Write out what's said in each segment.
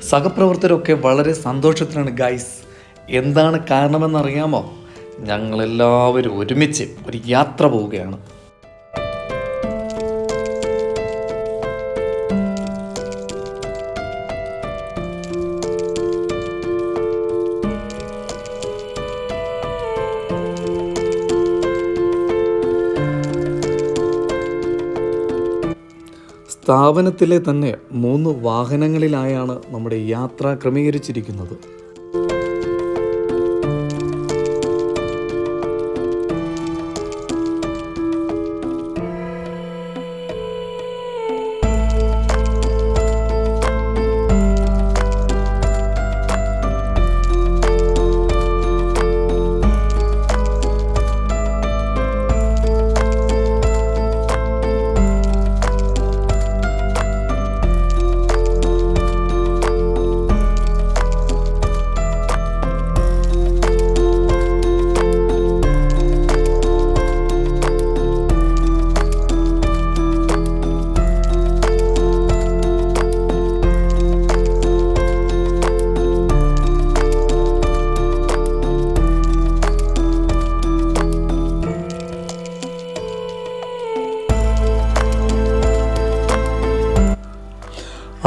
സഹപ്രവർത്തകരൊക്കെ വളരെ സന്തോഷത്തിലാണ് ഗൈസ്. എന്താണ് കാരണമെന്നറിയാമോ? ഞങ്ങളെല്ലാവരും ഒരുമിച്ച് ഒരു യാത്ര പോവുകയാണ്. സ്ഥാപനത്തിലെ തന്നെ 3 വാഹനങ്ങളിലായാണ് നമ്മുടെ യാത്ര ക്രമീകരിച്ചിരിക്കുന്നത്.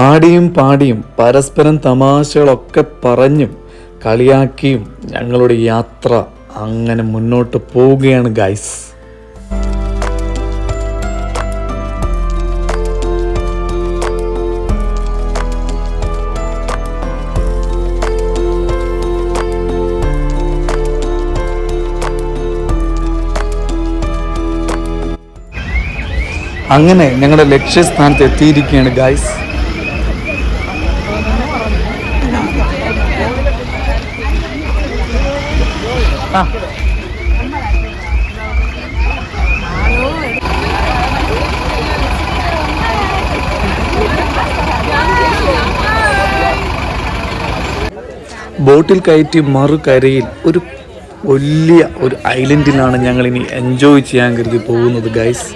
ആടിയും പാടിയും പരസ്പരം തമാശകളൊക്കെ പറഞ്ഞും കളിയാക്കിയും ഞങ്ങളുടെ യാത്ര അങ്ങനെ മുന്നോട്ട് പോവുകയാണ് ഗൈസ്. അങ്ങനെ ഞങ്ങളുടെ ലക്ഷ്യസ്ഥാനത്ത് എത്തിയിരിക്കുകയാണ് ഗൈസ്. ബോട്ടിൽ കയറ്റി മറുകരയിൽ ഒരു വലിയ ഒരു ഐലൻഡിലാണ് ഞങ്ങൾ ഇനി എൻജോയ് ചെയ്യാൻ കരുതി പോകുന്നത് ഗൈസ്.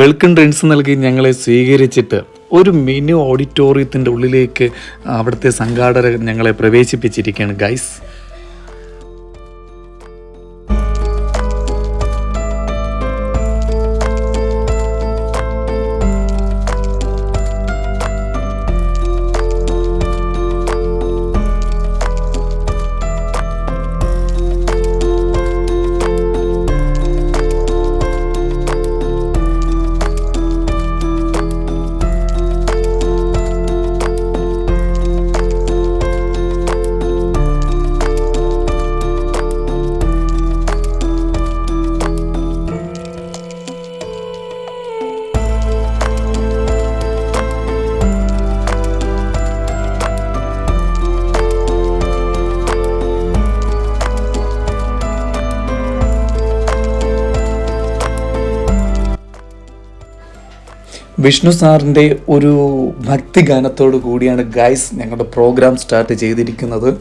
വെൽക്കം ഡ്രിങ്ക്സ് നൽകി ഞങ്ങളെ സ്വീകരിച്ചിട്ട് ഒരു മിനി ഓഡിറ്റോറിയത്തിൻ്റെ ഉള്ളിലേക്ക് അവിടുത്തെ സംഘാടകർ ഞങ്ങളെ പ്രവേശിപ്പിച്ചിരിക്കുകയാണ് ഗൈസ്. വിഷ്ണു സാറിൻ്റെ ഒരു ഭക്തിഗാനത്തോടു കൂടിയാണ് ഗൈസ് ഞങ്ങളുടെ പ്രോഗ്രാം സ്റ്റാർട്ട് ചെയ്തിരിക്കുന്നത്.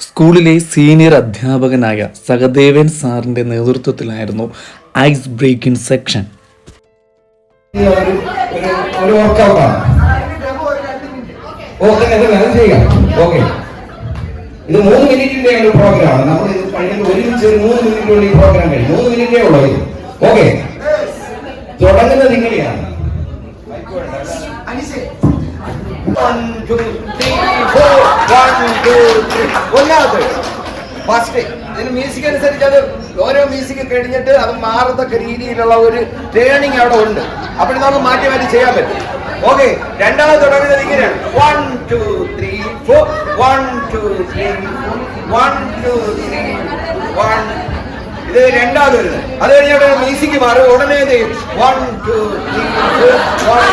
സ്കൂളിലെ സീനിയർ അധ്യാപകനായ സഹദേവൻ സാറിൻ്റെ നേതൃത്വത്തിലായിരുന്നു ഐസ് ബ്രേക്കിംഗ് സെക്ഷൻ. ഇത് 3 മിനിറ്റിന്റെ ഒരു പ്രോഗ്രാമാണ്. നമ്മൾ ഇത് കഴിഞ്ഞിട്ട് ഒരുമിച്ച് 3 മിനിറ്റുള്ള ഈ പ്രോഗ്രാം കഴിഞ്ഞു. 3 മിനിറ്റേ ഉള്ളൂ ഇത്. ഓക്കെ, തുടങ്ങുന്നത് ഇങ്ങനെയാണ്. 1 2 3 4 1 2 3 ഒന്നാമത് ഫസ്റ്റ് ഇതിന് മ്യൂസിക് അനുസരിച്ച് അത് ഓരോ മ്യൂസിക് കഴിഞ്ഞിട്ട് അത് മാറത്തക്ക രീതിയിലുള്ള ഒരു ടേണിങ് അവിടെ ഉണ്ട്. അപ്പോൾ നമുക്ക് മാറ്റി മാറ്റി ചെയ്യാൻ പറ്റും. ഓക്കെ, രണ്ടാമത് തുടങ്ങുന്നത് ഇങ്ങനെയാണ്. 1 2 3 4 1 2 3 4 1 2 3 1. ഇത് രണ്ടാമത് വരുന്നത്. അത് കഴിഞ്ഞിട്ട് മ്യൂസിക് മാറും. ഉടനെ 1 2 3 4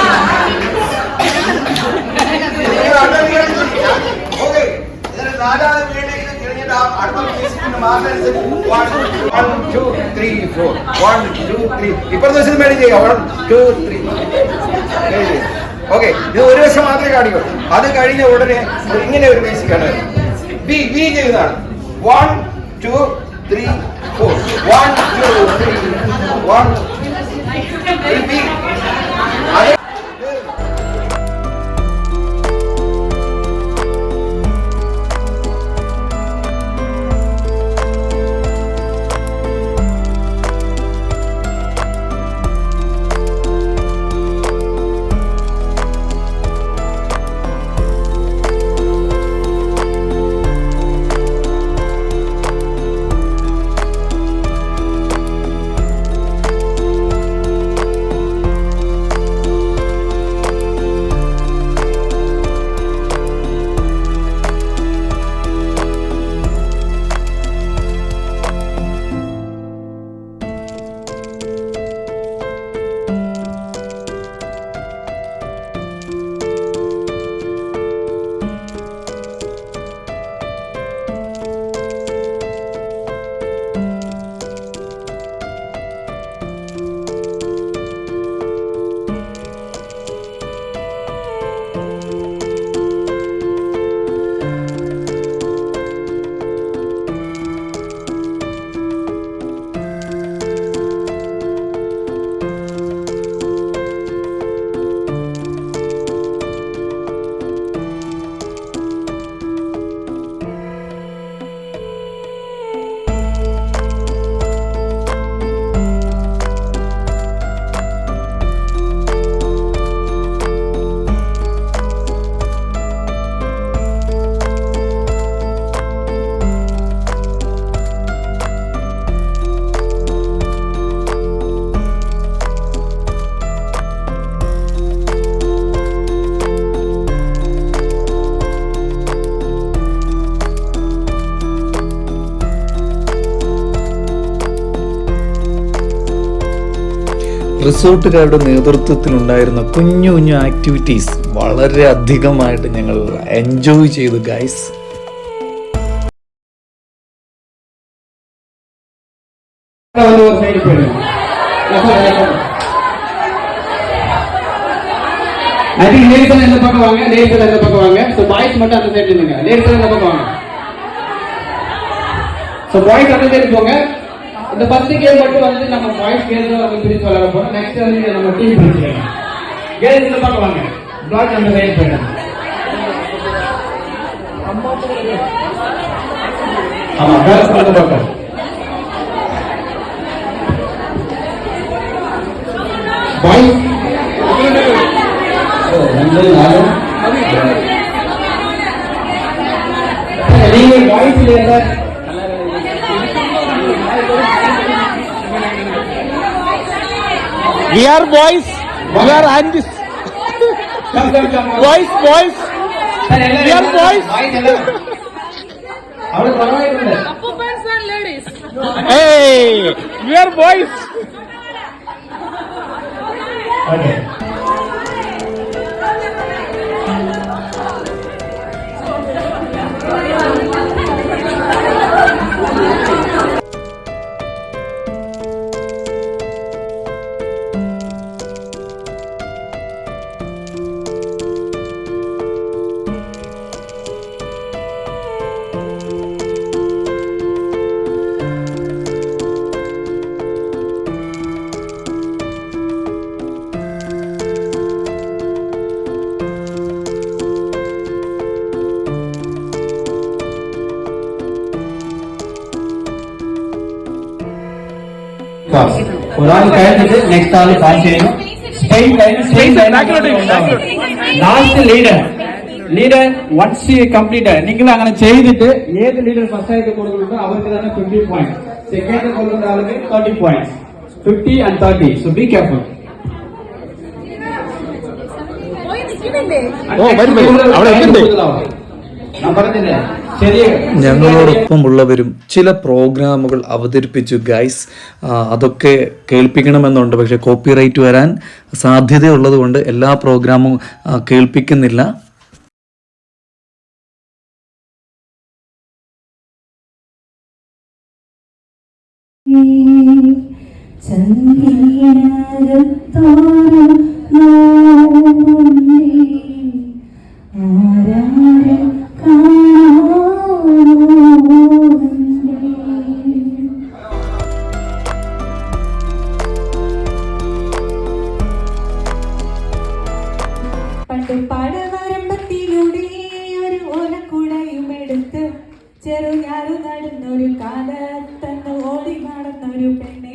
ഓക്കെ. ഇതിന് നാലാമത് വീട്ടിൽ കഴിഞ്ഞിട്ട് അടുത്ത മ്യൂസിക്കിന്റെ മാറുന്നതനുസരിച്ച് 1 2 3 4 1 2 3 ഇപ്പുറത്തെ ദിവസം വേണ്ടി ചെയ്യാം. 1 2 3 ഓക്കെ. ഇത് ഒരു വർഷം മാത്രമേ കാണിക്കൂ. അത് കഴിഞ്ഞ ഉടനെ ഇങ്ങനെ ഒരു മ്യൂസിക്കാണ് ബി ചെയ്തതാണ്. 1 2 3 4 1 2 3 1 ബി. റിസോർട്ടുകാരുടെ നേതൃത്വത്തിലുണ്ടായിരുന്ന കുഞ്ഞു കുഞ്ഞു ആക്ടിവിറ്റീസ് വളരെ അധികമായിട്ട് ഞങ്ങൾ എൻജോയ് ചെയ്തു ഗൈസ്. இந்த பக்கம் வாங்க, லேடிஸ் இந்த பக்கம் வாங்க. சோ பாய்ஸ் மட்டும் அந்த சைடுல நில்லுங்க. லேடிஸ் இந்த பக்கம் வாங்க. சோ பாய்ஸ் அந்த சைடு போங்க. இந்த 10 கேம் மட்டும் வந்து நம்ம பாய்ஸ் கேம் வந்து பிரிச்சு விளையாட போறோம். நெக்ஸ்ட் வந்து நம்ம டீம் பிரிச்சுக்கலாம். கேர்ள்ஸ் இந்த பக்கம் வாங்க. பாய்ஸ் அந்த சைடு போங்க. ஆமா, கேர்ள்ஸ் அந்த பக்கம். பாய்ஸ் நீங்க பாய்ஸ் இல்ல We are boys. We are aunties. Boys. We are boys. Hey, we are boys. Okay. ഒരാൾ കഴിഞ്ഞിട്ട് നെക്സ്റ്റ് ആൾ പാസ് ചെയ്യണം. ലാസ്റ്റ് ലീഡർ വൺസ് കംപ്ലീറ്റ് നിങ്ങൾ അങ്ങനെ ചെയ്തിട്ട് ഏത് ലീഡർ ഫസ്റ്റ് ആയിട്ട് കൊടുക്കുന്നുണ്ടോ അവർക്ക് തന്നെ 50 പോയിന്റ്, സെക്കൻഡ് കൊടുക്കുന്ന ആൾക്ക് 30 point, 50 and 30. So be careful. ഞാൻ പറഞ്ഞില്ലേ ഞങ്ങളോടൊപ്പമുള്ളവരും ചില പ്രോഗ്രാമുകൾ അവതരിപ്പിച്ചു ഗൈസ്. അതൊക്കെ കേൾപ്പിക്കണമെന്നുണ്ട്, പക്ഷെ കോപ്പിറൈറ്റ് വരാൻ സാധ്യതയുള്ളത് കൊണ്ട് എല്ലാ പ്രോഗ്രാമും കേൾപ്പിക്കുന്നില്ല. പടവരമ്പത്തിലൂടെ ഒരു ഓലക്കുടയും എടുത്ത് ചെറുഞാറു നടന്നൊരു കാലത്തന്ന് ഓടി നടന്നൊരു പെണ്ണേ.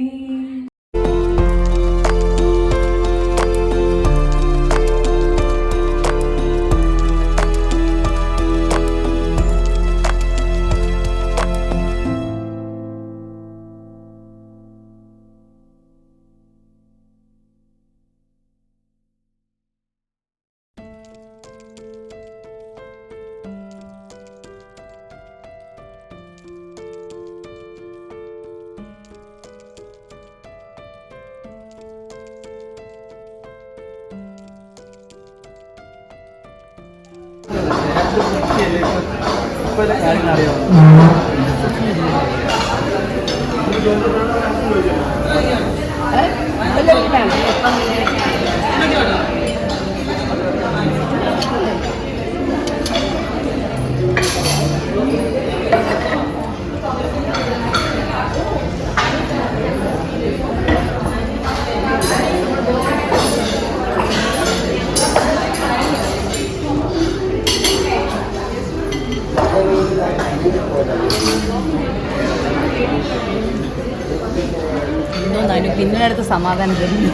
എന്തോന്നാലും പിന്നീടടുത്ത് സമാധാനം തരുന്നു.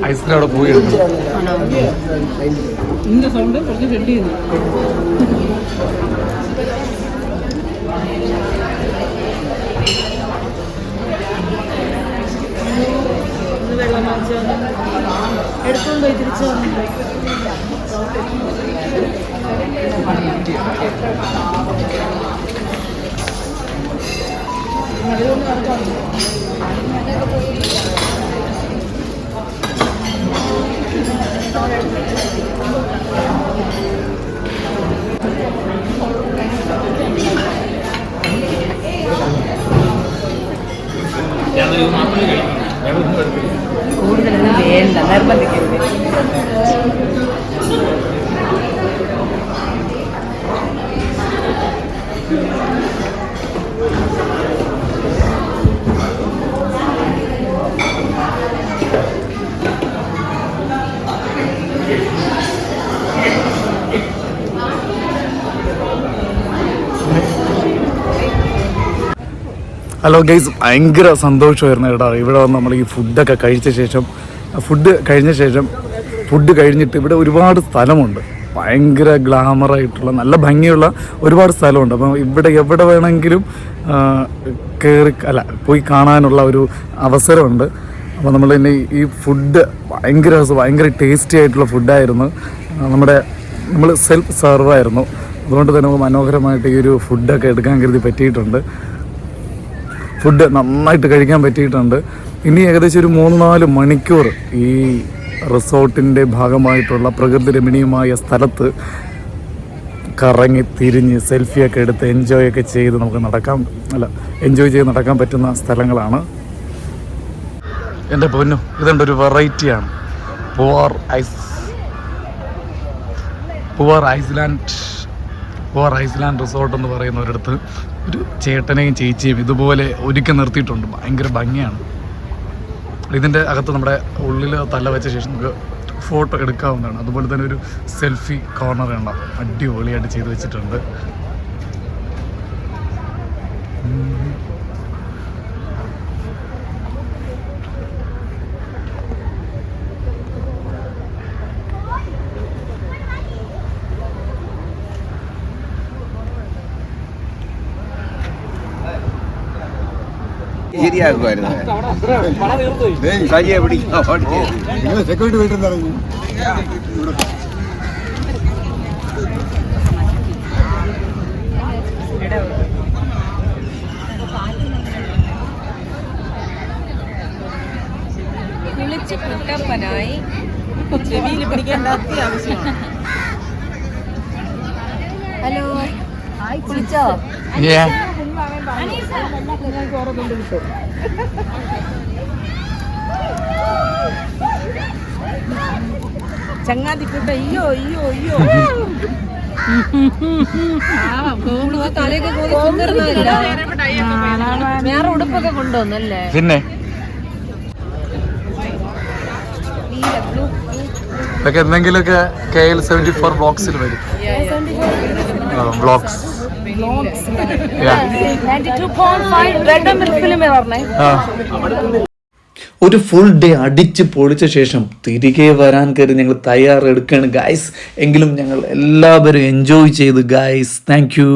ഐസ്ക്രീം അവിടെ പോയി ഇന്ന സൗണ്ട് കുറച്ച് സെറ്റ് ചെയ്യുന്നു. വെള്ളം വാങ്ങിച്ചു എടുത്തുകൊണ്ട് പോയി തിരിച്ചു വന്നു. കൂടുതലൊന്നും വേണ്ട, നിർബന്ധിക്കരുത്. ഹലോ ഗൈസ്, ഭയങ്കര സന്തോഷമായിരുന്നു കേട്ടോ ഇവിടെ വന്ന് നമ്മൾ ഈ ഫുഡൊക്കെ കഴിച്ച ശേഷം. ഫുഡ് കഴിഞ്ഞിട്ട് ഇവിടെ ഒരുപാട് സ്ഥലമുണ്ട്, ഭയങ്കര ഗ്ലാമറായിട്ടുള്ള നല്ല ഭംഗിയുള്ള ഒരുപാട് സ്ഥലമുണ്ട്. അപ്പം ഇവിടെ എവിടെ വേണമെങ്കിലും പോയി കാണാനുള്ള ഒരു അവസരമുണ്ട്. അപ്പോൾ നമ്മൾ തന്നെ ഈ ഫുഡ് ഭയങ്കര ടേസ്റ്റി ആയിട്ടുള്ള ഫുഡായിരുന്നു. നമ്മൾ സെൽഫ് സർവായിരുന്നു, അതുകൊണ്ട് തന്നെ മനോഹരമായിട്ട് ഈ ഒരു ഫുഡൊക്കെ എടുക്കാൻ കരുതി പറ്റിയിട്ടുണ്ട്. ഫുഡ് നന്നായിട്ട് കഴിക്കാൻ പറ്റിയിട്ടുണ്ട്. ഇനി ഏകദേശം ഒരു 3-4 മണിക്കൂർ ഈ റിസോർട്ടിൻ്റെ ഭാഗമായിട്ടുള്ള പ്രകൃതി രമണീയമായ സ്ഥലത്ത് കറങ്ങി തിരിഞ്ഞ് സെൽഫിയൊക്കെ എടുത്ത് എൻജോയ് ചെയ്ത് നടക്കാൻ പറ്റുന്ന സ്ഥലങ്ങളാണ്. എൻ്റെ പൊന്നു, ഇതെൻ്റെ ഒരു വെറൈറ്റിയാണ്. പൂവാർ ഐസ്ലാൻഡ് റിസോർട്ട് എന്ന് പറയുന്ന ഒരിടത്ത് ഒരു ചേട്ടനെയും ചേച്ചിയും ഇതുപോലെ ഒരുക്കി നിർത്തിയിട്ടുണ്ട്. ഭയങ്കര ഭംഗിയാണ്. ഇതിൻ്റെ അകത്ത് നമ്മുടെ ഉള്ളിൽ തല വെച്ച ശേഷം നമുക്ക് ഫോട്ടോ എടുക്കാവുന്നതാണ്. അതുപോലെ തന്നെ ഒരു സെൽഫി കോർണർ ഉണ്ടാവും, അടിപൊളിയായിട്ട് ചെയ്ത് വെച്ചിട്ടുണ്ട്. ശരിയാക്കുമായിരുന്നു. സജിയെ പിടിക്കാൻ സെക്യൂരിറ്റി വീട്ടിൽ നിന്ന് ഇറങ്ങി കുളിച്ച് കുട്ടപ്പനായി ചെവിയിൽ പിടിക്കേണ്ട അത്യാവശ്യമാണ്. ഹലോ, കുളിച്ചോ? ചങ്ങാതിക്കൂട്ട അയ്യോ അയ്യോ അയ്യോ തലയൊക്കെ വേറെ ഉടുപ്പൊക്കെ കൊണ്ടുവന്നല്ലേ? പിന്നെ ഇതൊക്കെ എന്തെങ്കിലുമൊക്കെ KL74 ബ്ലോഗ്സിൽ വരും. ബ്ലോഗ്സ് ഒരു ഫുൾ ഡേ അടിച്ച് പൊളിച്ച ശേഷം തിരികെ വരാൻ കയറി ഞങ്ങൾ തയ്യാറെടുക്കുകയാണ് ഗൈസ്. എങ്കിലും ഞങ്ങൾ എല്ലാവരും എൻജോയ് ചെയ്തു ഗൈസ്. Thank you.